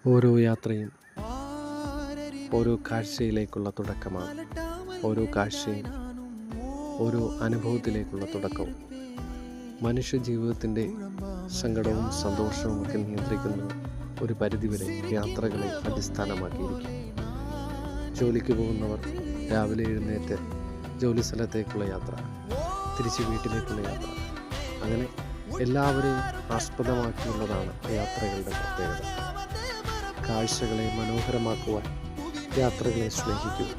ഓരോ യാത്രയും ഓരോ കാഴ്ചയിലേക്കുള്ള തുടക്കമാണ്. ഓരോ കാഴ്ചയും ഓരോ അനുഭവത്തിലേക്കുള്ള തുടക്കവും. മനുഷ്യ ജീവിതത്തിൻ്റെ സങ്കടവും സന്തോഷവും ഒക്കെ നിയന്ത്രിക്കുന്നത് ഒരു പരിധിവരെ യാത്രകളെ അടിസ്ഥാനമാക്കിയിരിക്കും. ജോലിക്ക് പോകുന്നവർ രാവിലെ എഴുന്നേറ്റ് ജോലി സ്ഥലത്തേക്കുള്ള യാത്ര, തിരിച്ച് വീട്ടിലേക്കുള്ള യാത്ര, അങ്ങനെ എല്ലാവരെയും ആസ്പദമാക്കിയുള്ളതാണ് യാത്രകളുടെ പ്രത്യേകത. കാഴ്ചകളെ മനോഹരമാക്കുവാൻ യാത്രകളെ സ്നേഹിക്കുക.